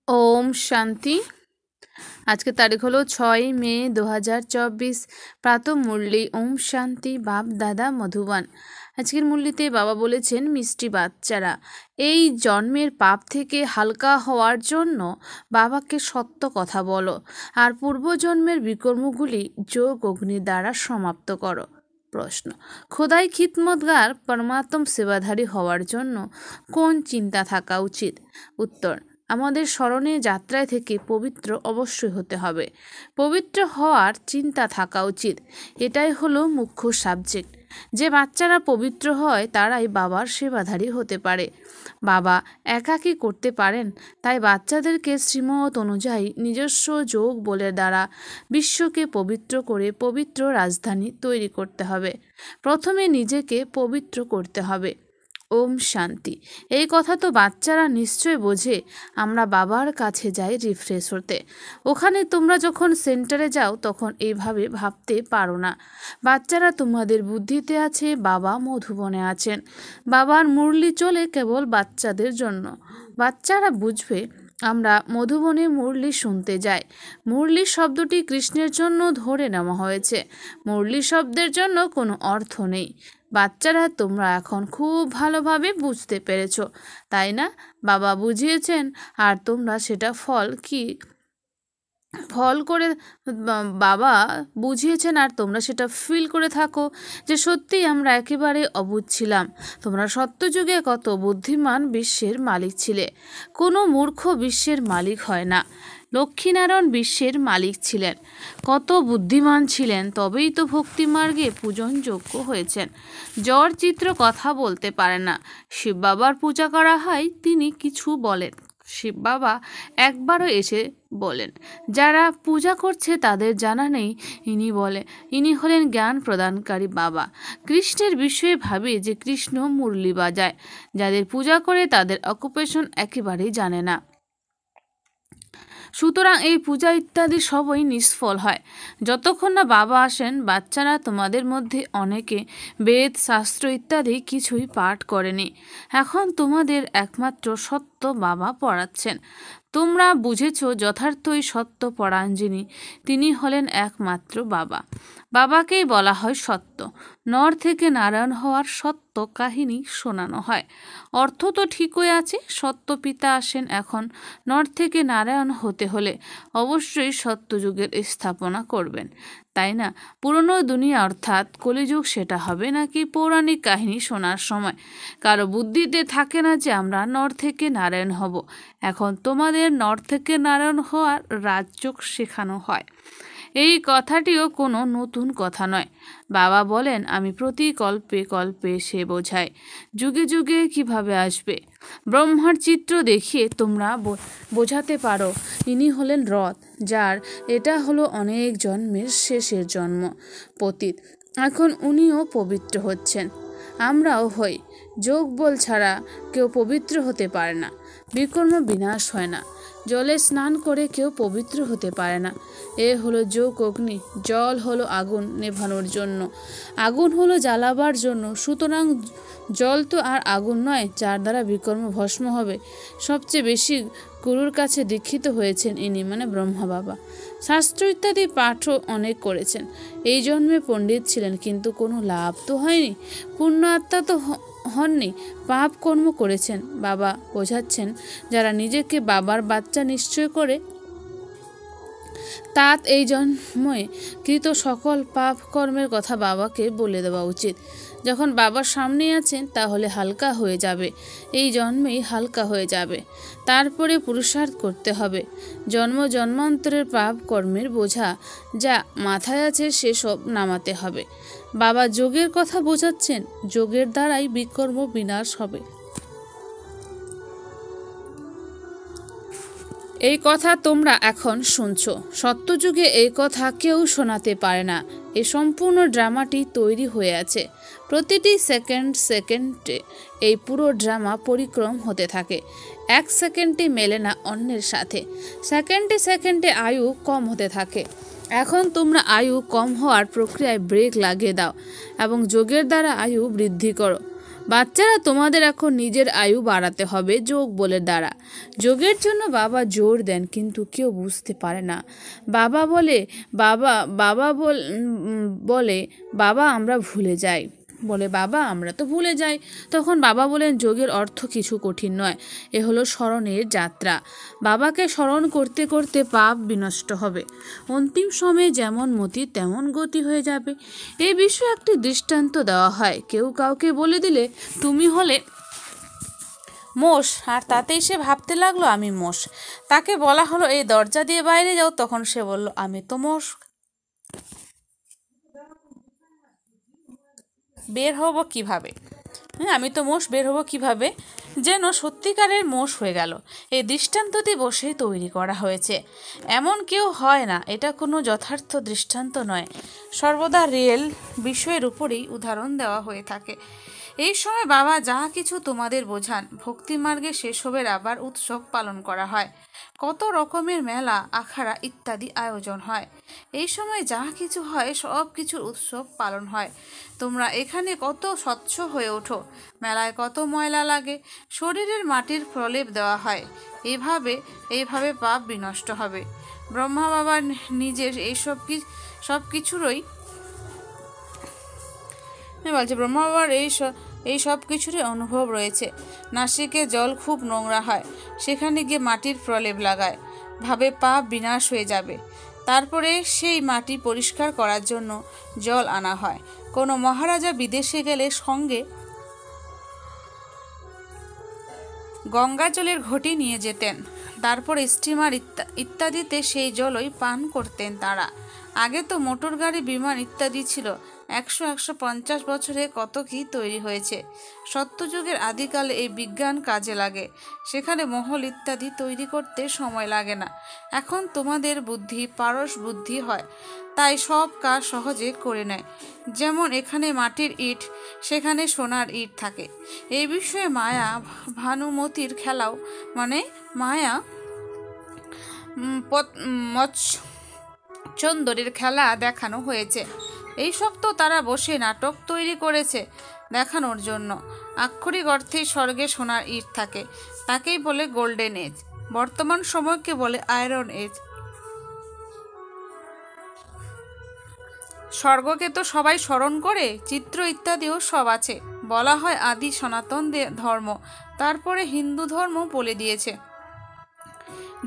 ওম শান্তি। আজকে তারিখ হলো 6 মে 2024। প্রাত মুরলি ওম শান্তি বাপ দাদা মধুবান। আজকের মুরলিতে বাবা বলেছেন, মিষ্টি বাচ্চারা, এই জন্মের পাপ থেকে হালকা হওয়ার জন্য বাবাকে সত্য কথা বলো আর পূর্বজন্মের বিকর্মগুলি যোগ অগ্নি দ্বারা সমাপ্ত করো। প্রশ্ন: খোদাই খিদমতগার পরমাত্ম সেবাধারী হওয়ার জন্য কোন চিন্তা থাকা উচিত? উত্তর: আমাদের স্মরণে যাত্রায় থেকে পবিত্র অবশ্যই হতে হবে। পবিত্র হওয়ার চিন্তা থাকা উচিত। এটাই হলো মুখ্য সাবজেক্ট। যে বাচ্চারা পবিত্র হয় তারাই বাবার সেবাধারী হতে পারে। বাবা একাকী করতে পারেন, তাই বাচ্চাদেরকে শ্রীমত অনুযায়ী নিজস্ব যোগ বলের দ্বারা বিশ্বকে পবিত্র করে পবিত্র রাজধানী তৈরি করতে হবে। প্রথমে নিজেকে পবিত্র করতে হবে। ওম শান্তি। এই কথা তো বাচ্চারা নিশ্চয় বোঝে। আমরা বাবার কাছে যাই রিফ্রেশ হতে। ওখানে তোমরা যখন সেন্টারে যাও তখন এইভাবে ভাবতে পারো না। বাচ্চারা তোমাদের বুদ্ধিতে আছে, বাবা মধুবনে আছেন। বাবার মুরলি চলে কেবল বাচ্চাদের জন্য। বাচ্চারা বুঝবে আমরা মধুবনে মুরলি শুনতে যাই। মুরলি শব্দটি কৃষ্ণের জন্য ধরে নেওয়া হয়েছে। মুরলি শব্দের জন্য কোনো অর্থ নেই। বাচ্চারা তোমরা এখন খুব ভালোভাবে বুঝতে পেরেছ, তাই না? বাবা বুঝিয়েছেন আর তোমরা সেটা বাবা বুঝিয়েছেন আর তোমরা সেটা ফিল করে থাকো যে সত্যিই আমরা একেবারে অবুঝ ছিলাম। তোমরা সত্যযুগে কত বুদ্ধিমান বিশ্বের মালিক ছিলে। কোনো মূর্খ বিশ্বের মালিক হয় না। লক্ষ্মীনারায়ণ বিশ্বের মালিক ছিলেন, কত বুদ্ধিমান ছিলেন, তবেই তো ভক্তিমার্গে পূজনযোগ্য হয়েছেন। জড় চিত্র কথা বলতে পারে না। শিব বাবার পূজা করা হয়, তিনি কিছু বলেন। শিব বাবা একবারও এসে বলেন, যারা পূজা করছে তাদের জানা নেই। ইনি হলেন জ্ঞান প্রদানকারী বাবা। কৃষ্ণের বিষয়ে ভাবে যে কৃষ্ণ মুরলি বাজায়। যাদের পূজা করে তাদের অকুপেশন একেবারেই জানে না। সুতরাং এই পূজা ইত্যাদি সবই নিষ্ফল হয় যতক্ষণ না বাবা আসেন। বাচ্চারা তোমাদের মধ্যে অনেকে বেদ শাস্ত্র ইত্যাদি কিছুই পাঠ করেনি। এখন তোমাদের একমাত্র সত্য বাবা পড়াচ্ছেন। তোমরা বুঝেছ যথার্থই সত্য পরায়ণ যিনি, তিনি হলেন একমাত্র বাবা। বাবাকেই বলা হয় সত্য। নর থেকে নারায়ণ হওয়ার সত্য কাহিনী শোনানো হয়। অর্থ তো ঠিকই আছে। সত্য পিতা আসেন এখন। নর থেকে নারায়ণ হতে হলে অবশ্যই সত্যযুগের স্থাপনা করবেন, তাই না? পুরনো দুনিয়া অর্থাৎ কলিযুগ, সেটা হবে নাকি পৌরাণিক কাহিনী শোনার সময়? কারো বুদ্ধিতে থাকে না যে আমরা নর থেকে নারায়ণ হব। এখন তোমাদের নর থেকে নারায়ণ হওয়ার রাজযোগ শেখানো হয়। এই কথাটিও কোনো নতুন কথা নয়। বাবা বলেন, আমি প্রতি কল্পে কল্পে সে বোঝাই, যুগে যুগে কিভাবে আসবে। ব্রহ্মার চিত্র দেখিয়ে তোমরা বোঝাতে পারো ইনি হলেন রথ, যার এটা হলো অনেক জন্মের শেষের জন্ম। পতিত এখন উনিও পবিত্র হচ্ছেন, আমরাও হই। যোগ বল ছাড়া কেউ পবিত্র হতে পারে না। বিকর্ম বিনাশ হয় না। জলে স্নান করে কেউ পবিত্র হতে পারে না। এ হলো যোগ অগ্নি। জল হলো আগুন নেভানোর জন্য, আগুন হলো জ্বালাবার জন্য। সুতরাং জল তো আর আগুন নয় যার দ্বারা বিকর্ম ভস্ম হবে। সবচেয়ে বেশি গুরুর কাছে দীক্ষিত হয়েছেন ইনি, মানে ব্রহ্মা বাবা। শাস্ত্র ইত্যাদি পাঠও অনেক করেছেন। এই জন্মে পণ্ডিত ছিলেন, কিন্তু কোনো লাভ তো হয়নি। পূর্ণ আত্মা তো হননি, পাপ কর্ম করেছেন। বাবা বোঝাচ্ছেন, যারা নিজেকে বাবার বাচ্চা নিশ্চয় করে তাত এই জন্মে কৃত সকল পাপ কর্মের কথা বাবাকে বলে দেওয়া উচিত। যখন বাবার সামনে আছেন তাহলে হালকা হয়ে যাবে। এই জন্মেই হালকা হয়ে যাবে। তারপরে পুরুষার্থ করতে হবে। জন্ম জন্মান্তরের পাপ কর্মের বোঝা যা মাথায় আছে সেসব নামাতে হবে। বাবা যোগের কথা বোঝাচ্ছেন, যোগের দ্বারাই বিকর্ম বিনাশ হবে। এই কথা তোমরা এখন শুনছো। সত্যযুগে এই কথা কেউ শোনাতে পারে না। এই সম্পূর্ণ ড্রামাটি তৈরি হয়ে আছে। প্রতিটি সেকেন্ডে এই পুরো ড্রামা পরিক্রম হতে থাকে। এক সেকেন্ডে মেলে না অন্যের সাথে। সেকেন্ডে আয়ু কম হতে থাকে। এখন তোমরা আয়ু কম হওয়ার প্রক্রিয়ায় ব্রেক লাগিয়ে দাও এবং যোগের দ্বারা আয়ু বৃদ্ধি করো। বাচ্চারা তোমাদের এখন নিজের আয়ু বাড়াতে হবে যোগ বলের দ্বারা। যোগের জন্য বাবা জোর দেন কিন্তু কেউ বুঝতে পারে না। বাবা বলে বাবা বাবা বলে বাবা আমরা ভুলে যাই, বলে বাবা আমরা তো ভুলে যাই। তখন বাবা বলেন যোগের অর্থ কিছু কঠিন নয়, এ হলো স্মরণের যাত্রা। বাবাকে স্মরণ করতে করতে পাপ বিনষ্ট হবে, অন্তিম সময়ে যেমন মতি তেমন গতি হয়ে যাবে। এই বিষয়ে একটি দৃষ্টান্ত দেওয়া হয়। কেউ কাউকে বলে দিলে তুমি হলে মোষ, আর তাতেই সে ভাবতে লাগলো আমি মোষ। তাকে বলা হলো এই দরজা দিয়ে বাইরে যাও, তখন সে বলল আমি তো মোষ, বের হব কিভাবে? আমি তো মোষ, বের হব কিভাবে? যেন সত্যিকারের মোষ হয়ে গেল। এই দৃষ্টান্তটি বসেই তৈরি করা হয়েছে, এমন কেউ হয় না। এটা কোনো যথার্থ দৃষ্টান্ত নয়, সর্বদা রিয়েল বিষয়ের উপরেই উদাহরণ দেওয়া হয়ে থাকে। এই সময় বাবা যা কিছু তোমাদের বোঝান, ভক্তিমার্গে সেসবের আবার উৎসব পালন করা হয়। কত রকমের মেলা, আখাড়া ইত্যাদি আয়োজন হয়। এই সময় যা কিছু হয় সব কিছুর উৎসব পালন হয়। তোমরা এখানে কত স্বচ্ছ হয়ে ওঠো, মেলায় কত ময়লা লাগে, শরীরের মাটির প্রলেপ দেওয়া হয়। এইভাবে পাপ বিনষ্ট হবে। ব্রহ্মা বাবা নিজের সব কিছুরই বলছে, ব্রহ্মা বাবার এই সব কিছুরই অনুভব রয়েছে। নাসিকে জল খুব নোংরা হয়, সেখানে গিয়ে মাটির প্রলেপ লাগায়, ভাবে পাপ বিনাশ হয়ে যাবে। তারপরে সেই মাটি পরিষ্কার করার জন্য জল আনা হয়। কোনো মহারাজা বিদেশে গেলে সঙ্গে গঙ্গা জলের ঘটি নিয়ে যেতেন, তারপর স্টিমার ইত্যাদিতে সেই জলই পান করতেন তারা। আগে তো মোটর গাড়ি, বিমান ইত্যাদি ছিল। 150 বছরে কত কি তৈরি হয়েছে। সত্যযুগের আদিকালে এই বিজ্ঞান কাজে লাগে, সেখানে মহল ইত্যাদি তৈরি করতে সময় লাগে না। এখন তোমাদের বুদ্ধি পারস বুদ্ধি হয়, তাই সব কাজ সহজে করে নেয়। যেমন এখানে মাটির ইট, সেখানে সোনার ইট থাকে। এই বিষয়ে মায়া ভানুমতির খেলাও, মানে মায়া মৎস্যচন্দরের খেলা দেখানো হয়েছে। এইসব তো তারা বসে নাটক তৈরি করেছে দেখানোর জন্য। আক্ষরিক অর্থেই স্বর্গে সোনার ইট থাকে, তাকেই বলে গোল্ডেন এজ। বর্তমান সময়কে বলে আয়রন এজ। স্বর্গকে তো সবাই স্মরণ করে, চিত্র ইত্যাদিও সব আছে। বলা হয় আদি সনাতন ধর্ম, তারপরে হিন্দু ধর্ম বলে দিয়েছে।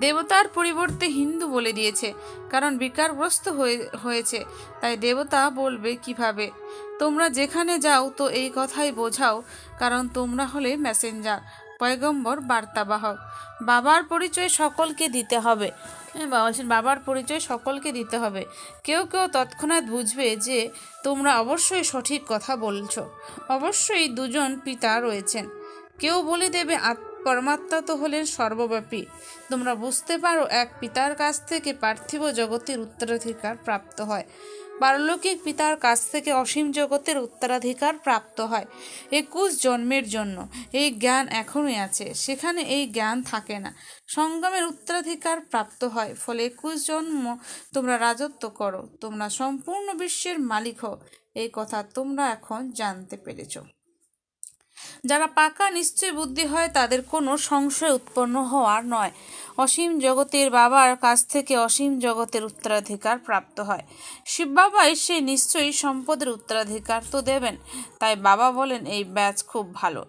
দেবতার পরিবর্তে হিন্দু বলে দিয়েছে, কারণ বিকারগ্রস্ত হয়েছে, তাই দেবতা বলবে কিভাবে? তোমরা যেখানে যাও তো এই কথাই বোঝাও, কারণ তোমরা হলে মেসেঞ্জার, পয়গম্বর, বার্তাবাহক। বাবার পরিচয় সকলকে দিতে হবে। বাবা বলছেন বাবার পরিচয় সকলকে দিতে হবে। কেউ কেউ তৎক্ষণাৎ বুঝবে যে তোমরা অবশ্যই সঠিক কথা বলছো। অবশ্যই দুজন পিতা রয়েছেন। কেউ বলে দেবে পরমাত্মা তো হলেন সর্বব্যাপী। তোমরা বুঝতে পারো এক পিতার কাছ থেকে পার্থিব জগতের উত্তরাধিকার প্রাপ্ত হয়, পারলৌকিক পিতার কাছ থেকে অসীম জগতের উত্তরাধিকার প্রাপ্ত হয়। 21 জন্মের জন্য এই জ্ঞান এখনই আছে, সেখানে এই জ্ঞান থাকে না। সঙ্গমের উত্তরাধিকার প্রাপ্ত হয়, ফলে 21 জন্ম তোমরা রাজত্ব করো, তোমরা সম্পূর্ণ বিশ্বের মালিক হও। এই কথা তোমরা এখন জানতে পেরেছ। যারা পাকা নিশ্চয় বুদ্ধি হয় তাদের কোনো সংশয় উৎপন্ন হওয়ার নয়। অসীম জগতের বাবার কাছ থেকে অসীম জগতের উত্তরাধিকার প্রাপ্ত হয়। শিব বাবাই সে নিশ্চয়ই সম্পদের উত্তরাধিকার তো দেবেন। তাই বাবা বলেন এই ব্যাচ খুব ভালো,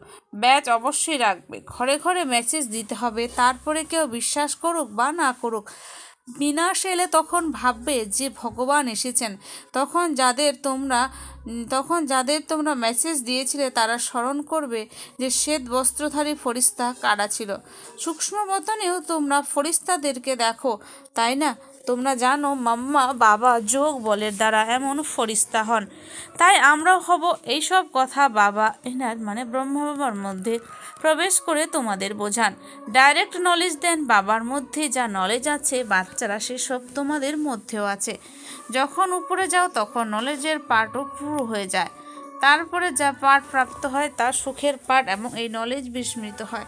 ব্যাচ অবশ্যই রাখবে। ঘরে ঘরে মেসেজ দিতে হবে, তারপরে কেউ বিশ্বাস করুক বা না করুক। বিনাশ এলে তখন ভাববে যে ভগবান এসেছেন। তখন যাদের তোমরা মেসেজ দিয়েছিলে তারা স্মরণ করবে যে শ্বেত বস্ত্রধারী ফরিস্তা কারা ছিল। সূক্ষ্ম বতনেও তোমরা ফরিস্তাদেরকে দেখো, তাই না? তোমরা জানো মাম্মা বাবা যোগ বলের দ্বারা এমন ফরিস্তা হন, তাই আমরাও হব। এইসব কথা বাবা এনার মানে ব্রহ্মা বাবার মধ্যে প্রবেশ করে তোমাদের বোঝান, ডাইরেক্ট নলেজ দেন। বাবার মধ্যে যা নলেজ আছে বাচ্চারা সেসব তোমাদের মধ্যেও আছে। যখন উপরে যাও তখন নলেজের পার্টও পুরো হয়ে যায়, তারপরে যা পাঠ প্রাপ্ত হয় তা সুখের পাঠ এবং এই নলেজ বিস্মৃত হয়।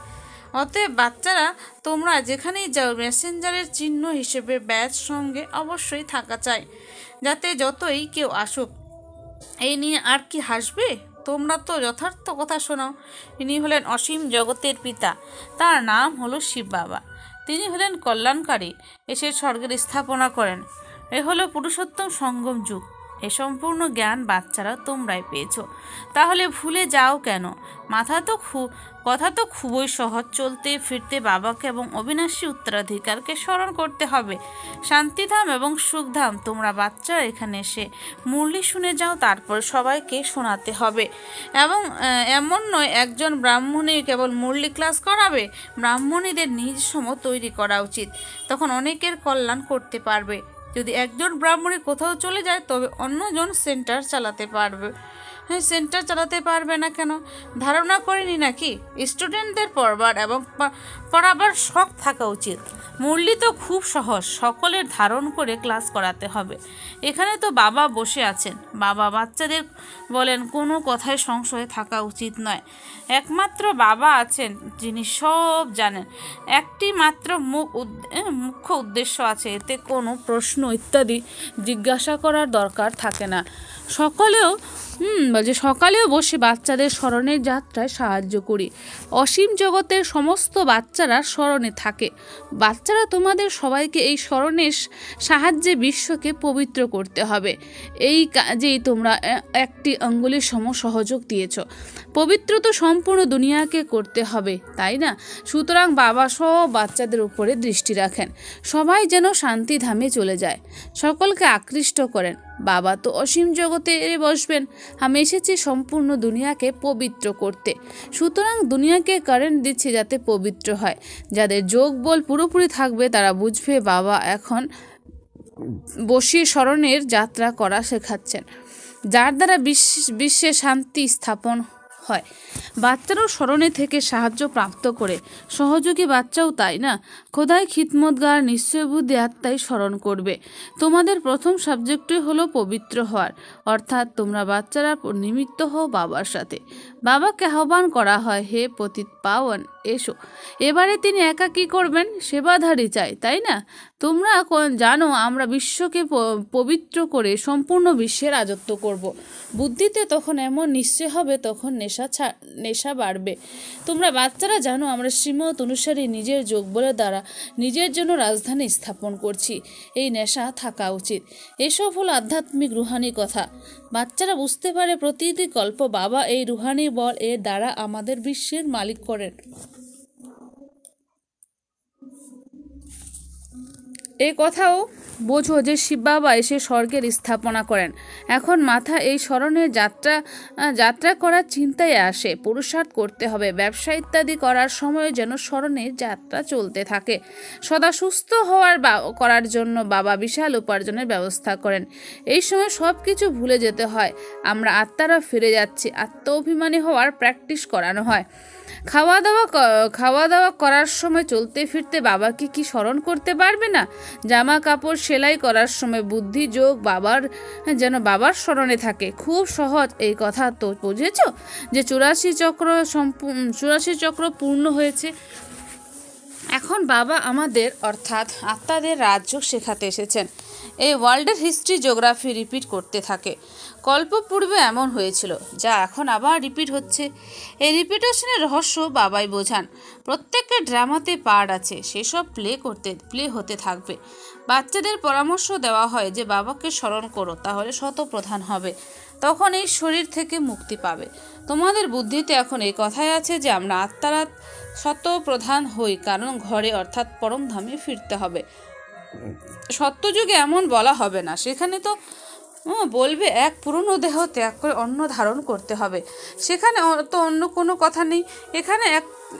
অতএব বাচ্চারা তোমরা যেখানেই যাও মেসেঞ্জারের চিহ্ন হিসেবে ব্যাচ সঙ্গে অবশ্যই থাকা চাই, যাতে যতই কেউ আসুক। এই নিয়ে আর কি হাসবে? তোমরা তো যথার্থ কথা শোনাও। ইনি হলেন অসীম জগতের পিতা, তার নাম হলো শিব বাবা। তিনি হলেন কল্যাণকারী, এসে স্বর্গের স্থাপনা করেন। এ হলো পুরুষোত্তম সঙ্গম যুগ। এ সম্পূর্ণ জ্ঞান বাচ্চারা তোমরাই পেয়েছো, তাহলে ভুলে যাও কেন? কথা তো খুবই সহজ। চলতে ফিরতে বাবাকে এবং অবিনাশী উত্তরাধিকারকে স্মরণ করতে হবে। শান্তিধাম এবং সুখধাম, তোমরা বাচ্চারা এখানে এসে মুরলি শুনে যাও, তারপর সবাইকে শোনাতে হবে। এবং এমন নয় একজন ব্রাহ্মণী কেবল মুরলি ক্লাস করাবে। ব্রাহ্মণীদের নিজ সম তৈরি করা উচিত, তখন অনেকের কল্যাণ করতে পারবে। যদি একজন ব্রাহ্মণী কোথাও চলে যায় তবে অন্যজন সেন্টার চালাতে পারবে। হ্যাঁ, সেন্টার চালাতে পারবে না কেন? ধারণা করিনি নাকি স্টুডেন্টদের পড়াবার শখ থাকা উচিত। মুরলি তো খুব সহজ, সকলের ধারণ করে ক্লাস করাতে হবে। এখানে তো বাবা বসে আছেন। বাবা বাচ্চাদের বলেন কোনো কথায় সংশয় থাকা উচিত নয়। একমাত্র বাবা আছেন যিনি সব জানেন। একটি মাত্র মুখ্য উদ্দেশ্য আছে, এতে কোনো প্রশ্ন ইত্যাদি জিজ্ঞাসা করার দরকার থাকে না। সকালেও বসে বাচ্চাদের স্মরণের যাত্রায় সাহায্য করি। অসীম জগতের সমস্ত বাচ্চারা স্মরণে থাকে। বাচ্চারা তোমাদের সবাইকে এই স্মরণের সাহায্যে বিশ্বকে পবিত্র করতে হবে। এই কাজেই তোমরা একটি আঙ্গুলির সম সহযোগ দিয়েছ। পবিত্র তো সম্পূর্ণ দুনিয়াকে করতে হবে, তাই না? সুতরাং বাবা সব বাচ্চাদের উপরে দৃষ্টি রাখেন, সবাই যেন শান্তিধামে চলে যায়, সকলকে আকৃষ্ট করেন। বাবা তো অসীম জগতে বসবেন। আমি এসেছি সম্পূর্ণ দুনিয়াকে পবিত্র করতে, সুতরাং দুনিয়াকে কারেন্ট দিচ্ছি যাতে পবিত্র হয়। যাদের যোগ বল পুরোপুরি থাকবে তারা বুঝবে বাবা এখন বসিয়ে স্মরণের যাত্রা করা শেখাচ্ছেন, যার দ্বারা বিশ্বে শান্তি স্থাপন হয়। বাচ্চারাও স্মরণে থেকে সাহায্য প্রাপ্ত করে, সহযোগী বাচ্চাও তাই না? খোদাই খিদমতগার নিশ্চয় বুদ্ধি আত্মাই স্মরণ করবে। তোমাদের প্রথম সাবজেক্টই হলো পবিত্র হওয়ার, অর্থাৎ তোমরা বাচ্চারা নিমিত্ত হও বাবার সাথে। বাবাকে আহ্বান করা হয়, হে পতিত পাওয়ান এসো। এবারে তিনি একা কি করবেন? সেবাধারী চাই, তাই না? তোমরা জানো আমরা বিশ্বকে পবিত্র করে সম্পূর্ণ বিশ্বের রাজত্ব করব। বুদ্ধিতে তখন এমন নিশ্চয় হবে, তখন নেশা বাড়বে। তোমরা বাচ্চারা জানো আমরা শ্রীমত অনুসারী নিজের যোগবলের দ্বারা নিজের জন্য রাজধানী স্থাপন করছি। এই নেশা থাকা উচিত। এসব হলো আধ্যাত্মিক রুহানি কথা। বাচ্চারা বুঝতে পারে প্রতিটি কল্প বাবা এই রুহানি বল এর দ্বারা আমাদের বিশ্বের মালিক করেন। এই কথাও বোঝো যে শিব বাবা এসে স্বর্গের স্থাপনা করেন। এখন মাথা এই স্মরণের যাত্রা করার চিন্তায় আসে। পুরুষার্থ করতে হবে, ব্যবসা ইত্যাদি করার সময় যেন স্মরণের যাত্রা চলতে থাকে। সদা সুস্থ করার জন্য বাবা বিশাল উপার্জনের ব্যবস্থা করেন। এই সময় সব কিছু ভুলে যেতে হয়। আমরা আত্মারা ফিরে যাচ্ছি। আত্ম অভিমানী হওয়ার প্র্যাকটিস করানো হয়। খাওয়া দাওয়া করার সময় চলতে ফিরতে বাবাকে কি স্মরণ করতে পারবে না? জামা কাপড় সেলাই করার সময় বুদ্ধি যোগ যেন বাবার স্মরণে থাকে। খুব সহজ এই কথা তো বুঝেছ যে 84 চক্র পূর্ণ হয়েছে। এখন বাবা আমাদের অর্থাৎ আত্মাদের রাজযোগ শেখাতে এসেছেন। এই ওয়ার্ল্ডের হিস্ট্রি জিওগ্রাফি রিপিট করতে থাকে। কল্প পূর্বে এমন হয়েছিল, যা এখন আবার রিপিট হচ্ছে। এই রিপিটেশনের রহস্য বাবাই বোঝান। প্রত্যেকের ড্রামাতে পার্ট আছে, সেসব প্লে হতে থাকবে। বাচ্চাদের পরামর্শ দেওয়া হয় যে বাবাকে স্মরণ করো, তাহলে শতপ্রধান হবে, তখন এই শরীর থেকে মুক্তি পাবে। তোমাদের বুদ্ধিতে এখন এই কথাই আছে যে আমরা আত্মারা শতপ্রধান হই, কারণ ঘরে অর্থাৎ পরমধামে ফিরতে হবে। সত্যযুগে এমন বলা হবে না, সেখানে তো বলবে এক পুরনো দেহ ত্যাগ করে অন্য ধারণ করতে হবে। সেখানে তো অন্য কোনো কথা নেই। এখানে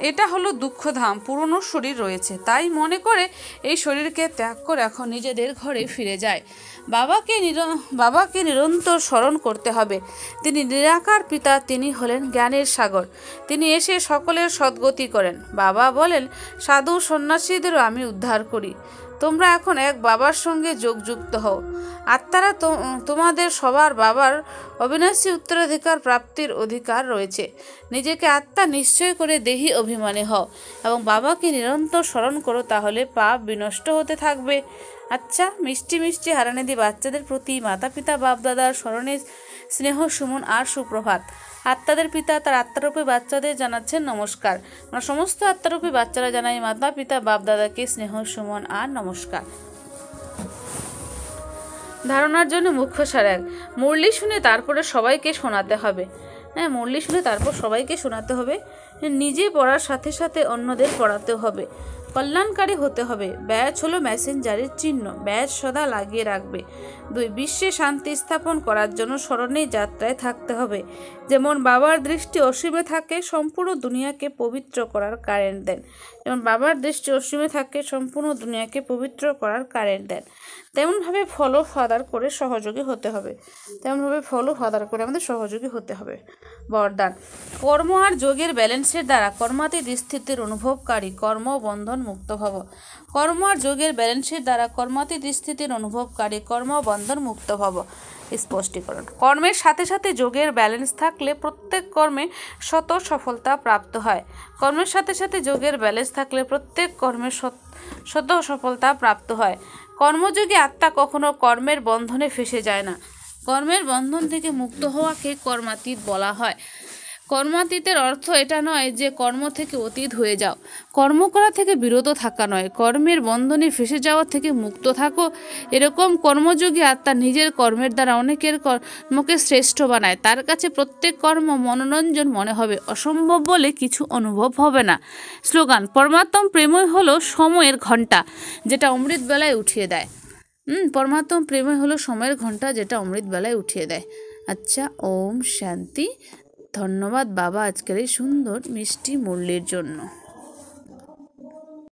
এটা হলো দুঃখধাম, পুরনো শরীর রয়েছে, তাই মনে করে এই শরীরকে ত্যাগ করে এখন নিজেদের ঘরে ফিরে যায়। বাবাকে নিরন্তর স্মরণ করতে হবে। তিনি নিরাকার পিতা, তিনি হলেন জ্ঞানের সাগর। তিনি এসে সকলের সদ্গতি করেন। বাবা বলেন, সাধু সন্ন্যাসীদেরও আমি উদ্ধার করি। তোমরা এখন এক বাবার সঙ্গে যোগযুক্ত হও। আত্মারা তোমাদের সবার বাবার অবিনাশী উত্তরাধিকার প্রাপ্তির অধিকার রয়েছে। নিজেকে আত্মা নিশ্চয় করে দেহি অভিমানী হও এবং বাবাকে নিরন্তর স্মরণ করো, তাহলে পাপ বিনষ্ট হতে থাকবে। আচ্ছা, মিষ্টি মিষ্টি হারানিধি বাচ্চাদের প্রতি মাতা পিতা বাপ দাদার স্মরণে স্নেহ সুমন আর সুপ্রভাত। আত্মাদের পিতা তার আত্মারূপী বাচ্চাদের জানাচ্ছেন নমস্কার। আমরা সমস্ত আত্মারূপী বাচ্চারা জানাই মাতা পিতা বাপ দাদাকে স্নেহ সুমন আর নমস্কার। ধারণার জন্য মুখ্য সার এক, মুরলি শুনে তারপরে সবাইকে শোনাতে হবে। হ্যাঁ, মুরলি শুনে তারপর সবাইকে শোনাতে হবে। নিজে পড়ার সাথে সাথে অন্যদের পড়াতে হবে। কল্যাণকারী হতে হবে। ব্যাজ হলো মেসেঞ্জারের চিহ্ন, ব্যাজ সদা লাগিয়ে রাখবে। 2, বিশ্বে শান্তি স্থাপন করার জন্য স্মরণের যাত্রায় থাকতে হবে। যেমন বাবার দৃষ্টি অসীমে থাকে, সম্পূর্ণ দুনিয়াকে পবিত্র করার কারেন্ট দেন। যেমন বাবার দৃষ্টি অসীমে থাকে, সম্পূর্ণ দুনিয়াকে পবিত্র করার কারেন্ট দেন। তেমনভাবে ফলো ফাদার করে সহযোগী হতে হবে। তেমনভাবে ফলো ফাদার করে আমাদের সহযোগী হতে হবে। বরদান, কর্ম আর যোগের ব্যালেন্সের দ্বারা কর্মাতীত স্থিতির অনুভবকারী, কর্ম বন্ধন মুক্ত ভব। কর্ম আর যোগের ব্যালেন্সের দ্বারা কর্মাতীত স্থিতির অনুভবকারী, কর্ম বন্ধন মুক্ত ভব। স্পষ্টীকরণ, কর্মের সাথে সাথে যোগের ব্যালেন্স থাকলে প্রত্যেক কর্মে শত সফলতা প্রাপ্ত হয়। কর্মের সাথে সাথে যোগের ব্যালেন্স থাকলে প্রত্যেক কর্মে শত সফলতা প্রাপ্ত হয়। কর্মযোগী আত্মা কখনো কর্মের বন্ধনে ফেসে যায় না। কর্মের বন্ধন থেকে মুক্ত হওয়াকে কর্মাতীত বলা হয়। কর্মাতীতের অর্থ এটা নয় যে কর্ম থেকে অতীত হয়ে যাও, কর্ম করা থেকে বিরত থাকা নয়, কর্মের বন্ধনে ফেসে যাওয়া থেকে মুক্ত থাকো। এরকম কর্মযোগী আত্মা নিজের কর্মের দ্বারা অনেকের কর্মকে শ্রেষ্ঠ বানায়। তার কাছে প্রত্যেক কর্ম মনোরঞ্জন মনে হবে, অসম্ভব বলে কিছু অনুভব হবে না। স্লোগান, পরমাত্ম প্রেমই হলো সময়ের ঘণ্টা যেটা অমৃত বেলায় উঠিয়ে দেয়। পরমাত্ম প্রেমই হলো সময়ের ঘণ্টা যেটা অমৃত বেলায় উঠিয়ে দেয়। আচ্ছা, ওম শান্তি। ধন্যবাদ বাবা আজকের এই সুন্দর মিষ্টি মুরলির জন্য।